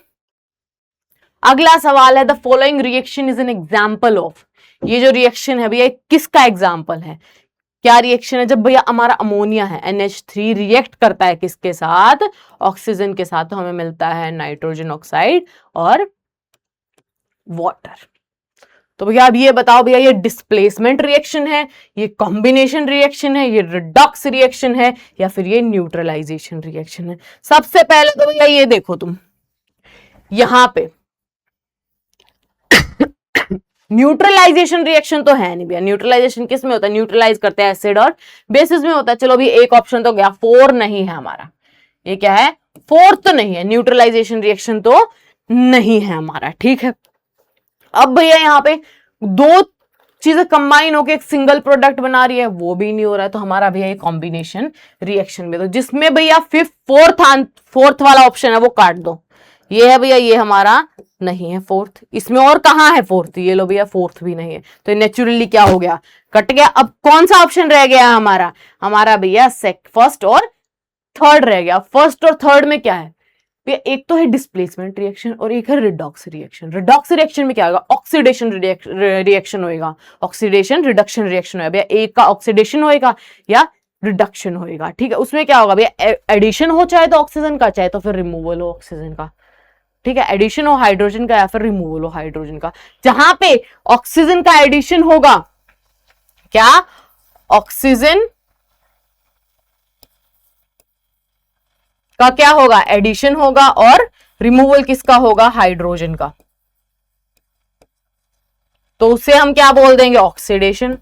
अगला सवाल है, the following reaction is an example of, ये जो रिएक्शन है भैया किसका एग्जाम्पल है, क्या रिएक्शन है, जब भैया हमारा अमोनिया है NH3 रिएक्ट करता है किसके साथ, ऑक्सीजन के साथ, तो हमें मिलता है नाइट्रोजन ऑक्साइड और वाटर। तो भैया अब ये बताओ भैया ये डिस्प्लेसमेंट रिएक्शन है, ये कॉम्बिनेशन रिएक्शन है, ये रिडॉक्स रिएक्शन है, या फिर ये न्यूट्रलाइजेशन रिएक्शन है। सबसे पहले तो भैया ये देखो तुम यहां पे न्यूट्रलाइजेशन रिएक्शन तो है नहीं भैया, न्यूट्रलाइजेशन किस में होता है, न्यूट्रलाइज करते हैं एसिड और बेसिस में होता है। चलो भी एक ऑप्शन तो गया, 4 नहीं है हमारा, ये क्या है, 4 तो नहीं है, न्यूट्रलाइजेशन रिएक्शन तो नहीं है हमारा। ठीक है, अब भैया यहाँ पे दो चीजें कंबाइन होकर एक सिंगल प्रोडक्ट बना रही है, वो भी नहीं हो रहा है, तो हमारा भैया ये कॉम्बिनेशन रिएक्शन में, तो जिसमें भैया फोर्थ वाला ऑप्शन है वो काट दो, ये है भैया, ये हमारा नहीं है फोर्थ, इसमें और कहां है फोर्थ, ये लो भैया फोर्थ भी नहीं है, तो नेचुरली क्या हो गया, कट गया। अब कौन सा ऑप्शन रह गया हमारा भैया फर्स्ट और थर्ड रह गया। फर्स्ट और थर्ड में क्या है, तो एक तो है डिस्प्लेसमेंट रिएक्शन और एक है रिडॉक्स रिएक्शन। रिडॉक्स रिएक्शन में क्या होगा, ऑक्सीडेशन रिएक्शन होएगा, ऑक्सीडेशन रिडक्शन रिएक्शन होगा भैया, एक का ऑक्सीडेशन होएगा या रिडक्शन होएगा, ठीक है। उसमें क्या होगा भैया, एडिशन हो चाहे तो ऑक्सीजन का, चाहे तो फिर रिमूवल हो ऑक्सीजन का, ठीक है, एडिशन हो हाइड्रोजन का या फिर रिमूवल हो हाइड्रोजन का। जहां पे ऑक्सीजन का एडिशन होगा, क्या ऑक्सीजन का क्या होगा, एडिशन होगा, और रिमूवल किसका होगा, हाइड्रोजन का, तो उसे हम क्या बोल देंगे, ऑक्सीडेशन,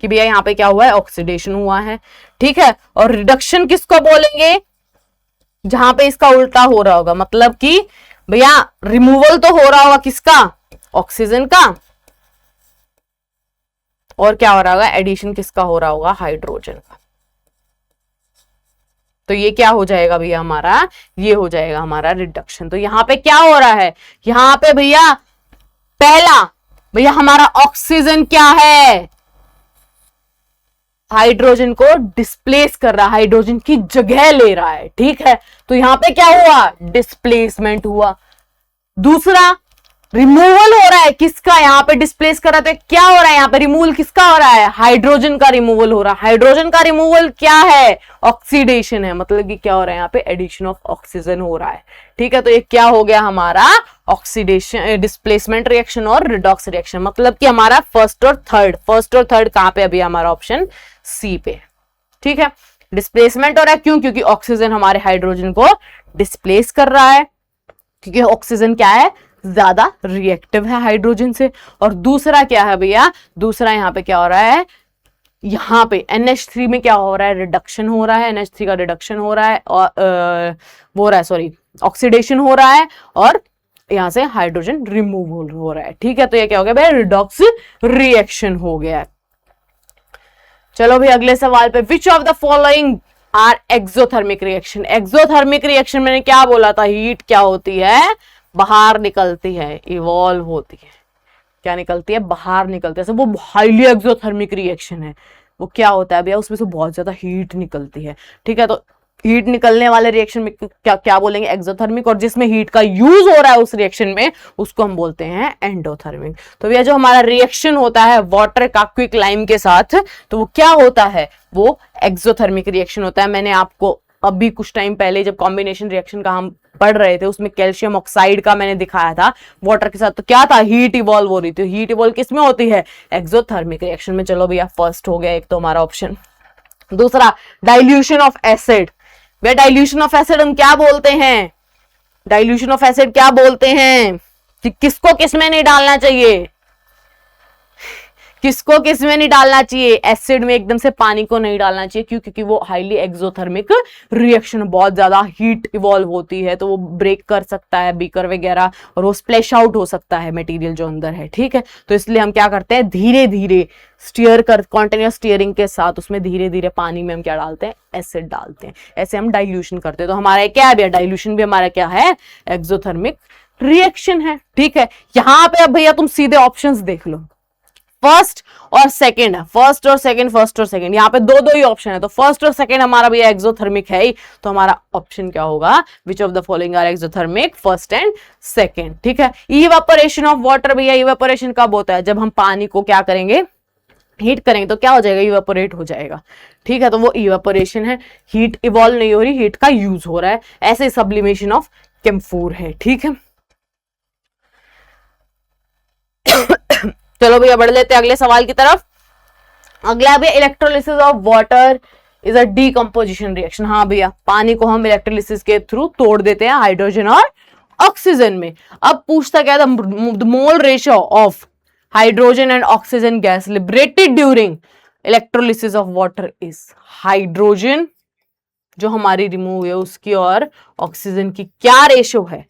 कि भैया यहां पे क्या हुआ है, ऑक्सीडेशन हुआ है, ठीक है। और रिडक्शन किसको बोलेंगे, जहां पे इसका उल्टा हो रहा होगा, मतलब कि भैया रिमूवल तो हो रहा होगा किसका, ऑक्सीजन का, और क्या हो रहा होगा, एडिशन किसका हो रहा होगा, हाइड्रोजन का। तो ये क्या हो जाएगा भैया हमारा, ये हो जाएगा हमारा रिडक्शन। तो यहां पे क्या हो रहा है, यहां पे भैया पहला भैया हमारा ऑक्सीजन क्या है, हाइड्रोजन को डिस्प्लेस कर रहा है, हाइड्रोजन की जगह ले रहा है, ठीक है। तो यहां पे क्या हुआ, डिस्प्लेसमेंट हुआ। दूसरा रिमूवल हो रहा है किसका, यहां पे डिस्प्लेस कर रहा है, तो क्या हो रहा है, यहां पे रिमूवल किसका हो रहा है, हाइड्रोजन का रिमूवल हो रहा है। हाइड्रोजन का रिमूवल क्या है, ऑक्सीडेशन है, मतलब कि क्या हो रहा है, यहां पे एडिशन ऑफ ऑक्सीजन हो रहा है, ठीक है। तो ये क्या हो गया हमारा, ऑक्सीडेशन, डिस्प्लेसमेंट रिएक्शन और रिडॉक्स रिएक्शन, मतलब कि हमारा फर्स्ट और थर्ड कहां पे, अभी हमारा ऑप्शन सी पे, ठीक है। डिस्प्लेसमेंट हो रहा है क्यों, क्योंकि ऑक्सीजन हमारे हाइड्रोजन को डिस्प्लेस कर रहा है, क्योंकि ऑक्सीजन क्या है, ज्यादा रिएक्टिव है हाइड्रोजन से। और दूसरा क्या है भैया, दूसरा यहाँ पे क्या हो रहा है, यहाँ पे NH3 में क्या हो रहा है, रिडक्शन हो रहा है, NH3 का रिडक्शन हो रहा है, और वो रहा है, सॉरी, ऑक्सीडेशन हो रहा है, और यहां से हाइड्रोजन रिमूव हो रहा है, ठीक है। तो ये क्या हो गया भैया, रिडॉक्स रिएक्शन हो गया। चलो भाई अगले सवाल पे, which of the following are exothermic reaction. Exothermic reaction मैंने क्या बोला था, हीट क्या होती है, बाहर निकलती है, इवॉल्व होती है, क्या निकलती है, बाहर निकलती है। वो हाईली एक्सोथर्मिक रिएक्शन है, वो क्या होता है भैया, उसमें से बहुत ज्यादा हीट निकलती है, ठीक है। तो हीट निकलने वाले रिएक्शन में क्या क्या बोलेंगे, एक्सोथर्मिक, और जिसमें हीट का यूज हो रहा है उस रिएक्शन में, उसको हम बोलते हैं एंडोथर्मिक। तो भैया जो हमारा रिएक्शन होता है वाटर का क्विक लाइम के साथ, तो वो क्या होता है, वो एक्सोथर्मिक रिएक्शन होता है। मैंने आपको अभी कुछ टाइम पहले जब कॉम्बिनेशन रिएक्शन का हम पढ़ रहे थे, उसमें कैल्शियम ऑक्साइड का मैंने दिखाया था वाटर के साथ, तो क्या था, हीट इवॉल्व हो रही थी। हीट इवॉल्व किस में होती है, एक्सोथर्मिक रिएक्शन में। चलो भैया फर्स्ट हो गया एक तो हमारा ऑप्शन। दूसरा dilution of acid. Way dilution of acid हम क्या बोलते हैं, डाइल्यूशन ऑफ एसिड क्या बोलते हैं, कि किसको किस में नहीं डालना चाहिए, किसको किस में नहीं डालना चाहिए, एसिड में एकदम से पानी को नहीं डालना चाहिए। क्यों, क्योंकि वो हाईली एक्सोथर्मिक रिएक्शन, बहुत ज्यादा हीट इवॉल्व होती है, तो वो ब्रेक कर सकता है बीकर वगैरह, और वो स्प्लैश आउट हो सकता है मटेरियल जो अंदर है, ठीक है। तो इसलिए हम क्या करते हैं, धीरे धीरे स्टीयर कर, कॉन्टिन्यूस स्टीयरिंग के साथ उसमें धीरे धीरे पानी में हम क्या डालते हैं, एसिड डालते हैं, ऐसे हम डाइल्यूशन करते हैं। तो हमारा क्या है भैया, डाइल्यूशन भी हमारा क्या है, एक्सोथर्मिक रिएक्शन है, ठीक है। यहां पे अब भैया तुम सीधे ऑप्शंस देख लो, फर्स्ट और सेकंड है, फर्स्ट और सेकंड, यहाँ पे दो दो ही ऑप्शन है, तो फर्स्ट और सेकंड हमारा भी एक्सोथर्मिक है ही। तो हमारा ऑप्शन क्या होगा, which of the following are exothermic, first and second, ठीक है। इवेपोरेशन ऑफ वाटर, भैया इवेपोरेशन कब होता है, जब हम पानी को क्या करेंगे, हीट करेंगे, तो क्या हो जाएगा, इवेपोरेट हो जाएगा, ठीक है। तो वो इवेपोरेशन है, हीट इवॉल्व नहीं हो रही, हीट का यूज हो रहा है, ऐसे सब्लिमेशन ऑफ कैम्फोर है, ठीक है। चलो भैया बढ़ लेते हैं अगले सवाल की तरफ। अगला भैया electrolysis of water is a decomposition reaction. हाँ भैया, पानी को हम इलेक्ट्रोलिसिस के थ्रू तोड़ देते हैं हाइड्रोजन और ऑक्सीजन में। अब पूछता क्या था, the mole ratio of hydrogen and oxygen gas liberated during electrolysis of water is. Hydrogen जो हमारी रिमूव है उसकी और ऑक्सीजन की क्या रेशियो है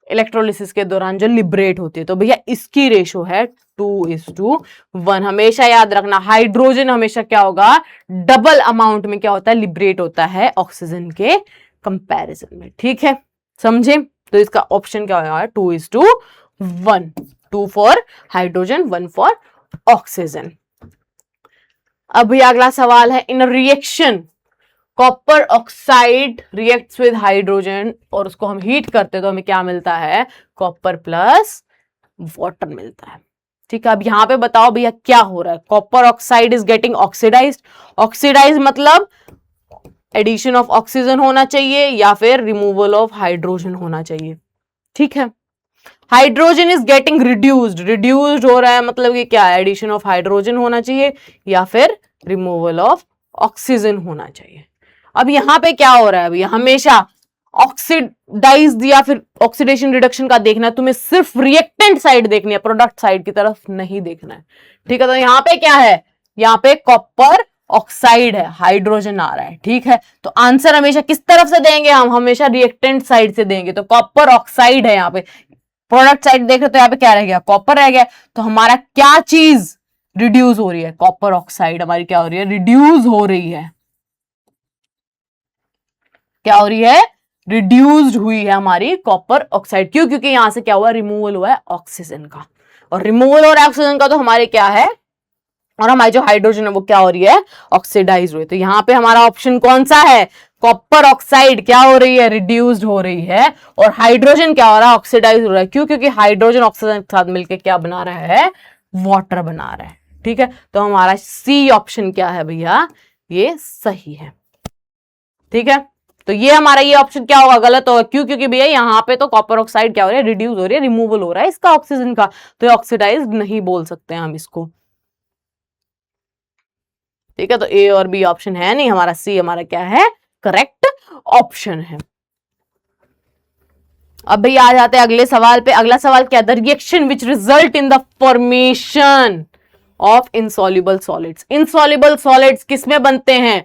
इलेक्ट्रोलिसिस के दौरान जो लिबरेट होती है, तो भैया इसकी रेशो है 2:1। हमेशा याद रखना, हाइड्रोजन हमेशा क्या होगा, डबल अमाउंट में क्या होता है, लिबरेट होता है ऑक्सीजन के कंपैरिजन में, ठीक है, समझे। तो इसका ऑप्शन क्या होगा, 2:1, 2 फॉर हाइड्रोजन, 1 फॉर ऑक्सीजन। अब भैया अगला सवाल है, in reaction copper oxide reacts with hydrogen और उसको हम हीट करते तो हमें क्या मिलता है, कॉपर प्लस वाटर मिलता है। ठीक है, अब यहां पे बताओ भैया क्या हो रहा है, copper oxide is getting oxidised. Oxidise मतलब एडिशन ऑफ ऑक्सीजन होना चाहिए या फिर रिमूवल ऑफ हाइड्रोजन होना चाहिए। ठीक है, hydrogen is getting reduced, reduced हो रहा है मतलब कि क्या है, एडिशन ऑफ हाइड्रोजन होना चाहिए या फिर रिमूवल ऑफ ऑक्सीजन होना चाहिए। अब यहां पे क्या हो रहा है, अभी हमेशा ऑक्सीडाइज या फिर ऑक्सीडेशन रिडक्शन का देखना है, तुम्हें सिर्फ रिएक्टेंट साइड देखनी है, प्रोडक्ट साइड की तरफ नहीं देखना है। ठीक है, तो यहां पे क्या है, यहां पे कॉपर ऑक्साइड है, हाइड्रोजन आ रहा है। ठीक है, तो आंसर हमेशा किस तरफ से देंगे, हम हमेशा रिएक्टेंट साइड से देंगे। तो कॉपर ऑक्साइड है, यहाँ पे प्रोडक्ट साइड देख रहे तो यहाँ पे क्या रह गया, कॉपर रह गया। तो हमारा क्या चीज रिड्यूस हो रही है, कॉपर ऑक्साइड हमारी क्या हो रही है, रिड्यूस हो रही है। क्या हो रही है, रिड्यूस्ड हुई है हमारी कॉपर ऑक्साइड। क्यों, क्योंकि यहां से क्या हुआ, रिमूवल हुआ है ऑक्सीजन का, और रिमूवल और ऑक्सीजन का तो हमारे क्या है, और हमारी जो हाइड्रोजन है वो क्या हो रही है, ऑक्सीडाइज हुई। तो यहाँ पे हमारा ऑप्शन कौन सा है, कॉपर ऑक्साइड क्या हो रही है, रिड्यूस्ड हो रही है, और हाइड्रोजन क्या हो रहा है, ऑक्सीडाइज हो रहा है। क्यों, क्योंकि हाइड्रोजन ऑक्सीजन के साथ मिलकर क्या बना रहा है, वाटर बना रहा है। ठीक है, तो हमारा सी ऑप्शन क्या है भैया, ये सही है। ठीक है, तो ये हमारा ये ऑप्शन क्या होगा, गलत होगा। क्यों, क्योंकि भैया यहाँ पे तो कॉपर ऑक्साइड क्या हो रहा है, रिड्यूस हो रही है, रिमूवल हो रहा है इसका ऑक्सीजन का, तो ऑक्सीडाइज नहीं बोल सकते हैं हम इसको। ठीक है, तो ए और बी ऑप्शन है नहीं, हमारा सी हमारा क्या है, करेक्ट ऑप्शन है। अब भैया आ जाते हैं अगले सवाल पे। अगला सवाल क्या, the reaction which result in the formation of insoluble solids. Insoluble solids किसमें बनते हैं,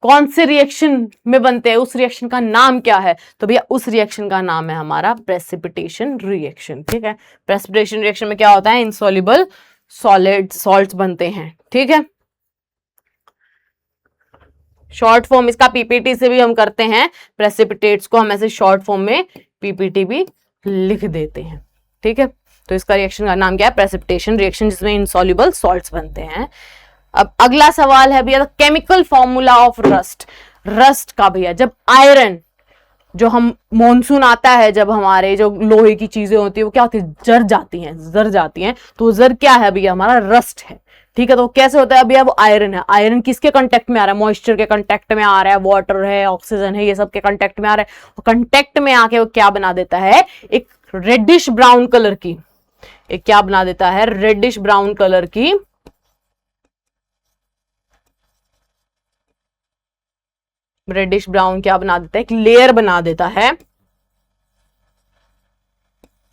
कौन से रिएक्शन में बनते हैं, उस रिएक्शन का नाम क्या है, तो भैया उस रिएक्शन का नाम है हमारा प्रेसिपिटेशन रिएक्शन। ठीक है, प्रेसिपिटेशन रिएक्शन में क्या होता है, इनसॉल्युबल सॉल्ट्स बनते हैं। ठीक है, शॉर्ट फॉर्म इसका पीपीटी से भी हम करते हैं, प्रेसिपिटेट्स को हम ऐसे शॉर्ट फॉर्म में पीपीटी भी लिख देते हैं। ठीक है, तो इसका रिएक्शन का नाम क्या है, प्रेसिपिटेशन रिएक्शन, जिसमें इनसॉल्युबल सॉल्ट्स बनते हैं। अब अगला सवाल है भैया, chemical formula of rust. Rust का भैया, जब आयरन, जो हम मॉनसून आता है, जब हमारे जो लोहे की चीजें होती है वो क्या होती है, जर जाती हैं, तो जर क्या है भैया, हमारा रस्ट है। ठीक है, तो कैसे होता है भैया, वो आयरन है, आयरन किसके कांटेक्ट में आ रहा है, मॉइस्चर के कांटेक्ट में आ रहा है, वाटर है, ऑक्सीजन है, ये सब के कांटेक्ट में आ रहा है। कांटेक्ट में आके वो क्या बना देता है, एक रेडिश ब्राउन कलर की, एक क्या बना देता है, रेडिश ब्राउन कलर की रेडिश ब्राउन क्या बना देता है, एक लेयर बना देता है,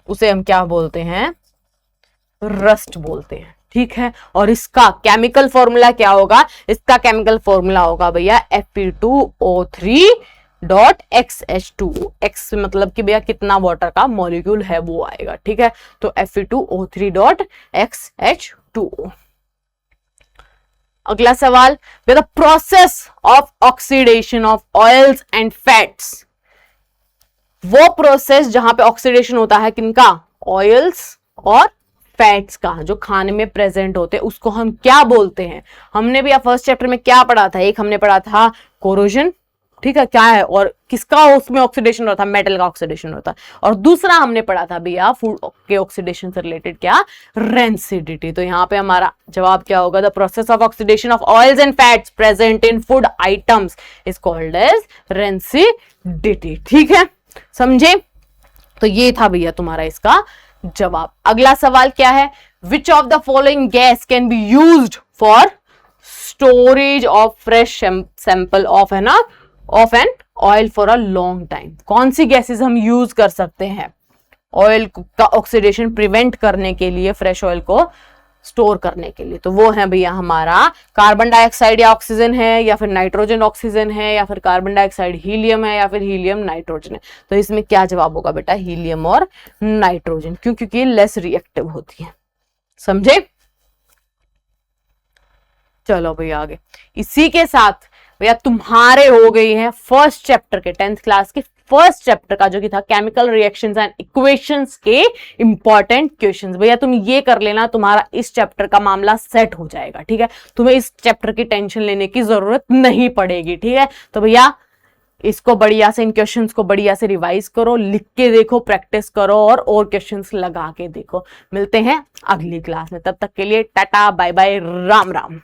उसे हम क्या बोलते हैं, रस्ट बोलते हैं। ठीक है, और इसका केमिकल फॉर्मूला क्या होगा, इसका केमिकल फॉर्मूला होगा भैया Fe2O3.XH2O। X मतलब कि भैया कितना वाटर का मॉलिक्यूल है वो आएगा। ठीक है, तो Fe2O3.XH2O। अगला सवाल, the process of oxidation of oils and fats. वो प्रोसेस जहां पे ऑक्सीडेशन होता है किनका, ऑयल्स और फैट्स का, जो खाने में प्रेजेंट होते हैं, उसको हम क्या बोलते हैं। हमने भी फर्स्ट चैप्टर में क्या पढ़ा था, एक हमने पढ़ा था कोरोजन, ठीक है, क्या है, और किसका उसमें ऑक्सीडेशन होता है, मेटल का ऑक्सीडेशन होता है, और दूसरा हमने पढ़ा था भैया फूड के ऑक्सीडेशन से रिलेटेड क्या, रेंसिडिटी। तो यहाँ पे हमारा जवाब क्या होगा, the process of oxidation of oils and fats present in food items is called as rancidity. ठीक है, समझे, तो ये था भैया तुम्हारा इसका जवाब। अगला सवाल क्या है, विच of the following gas can be used for storage of fresh sample of, है ना, of an oil for a long time. कौन सी गैसेस हम यूज कर सकते हैं ऑयल का ऑक्सीडेशन प्रिवेंट करने के लिए, फ्रेश ऑयल को स्टोर करने के लिए, तो वो है भैया हमारा कार्बन डाइऑक्साइड या ऑक्सीजन है, या फिर नाइट्रोजन ऑक्सीजन है, या फिर कार्बन डाइऑक्साइड हीलियम है, या फिर हीलियम नाइट्रोजन है। तो इसमें क्या जवाब होगा बेटा, हीलियम और नाइट्रोजन। क्यों, क्योंकि ये लेस रिएक्टिव होती है। समझे, चलो भैया आगे। इसी के साथ भैया तुम्हारे हो गई है फर्स्ट चैप्टर के 10th क्लास के फर्स्ट चैप्टर का जो कि था केमिकल रिएक्शंस एंड इक्वेशंस के इंपॉर्टेंट क्वेश्चंस। भैया तुम ये कर लेना, तुम्हारा इस चैप्टर का मामला सेट हो जाएगा। ठीक है, तुम्हें इस चैप्टर की टेंशन लेने की जरूरत नहीं पड़ेगी। ठीक है, तो भैया इसको बढ़िया से, इन क्वेश्चंस को बढ़िया से रिवाइज करो, लिख के देखो, प्रैक्टिस करो और क्वेश्चंस लगा के देखो। मिलते हैं अगली क्लास में, तब तक के लिए tata bye bye, Ram Ram.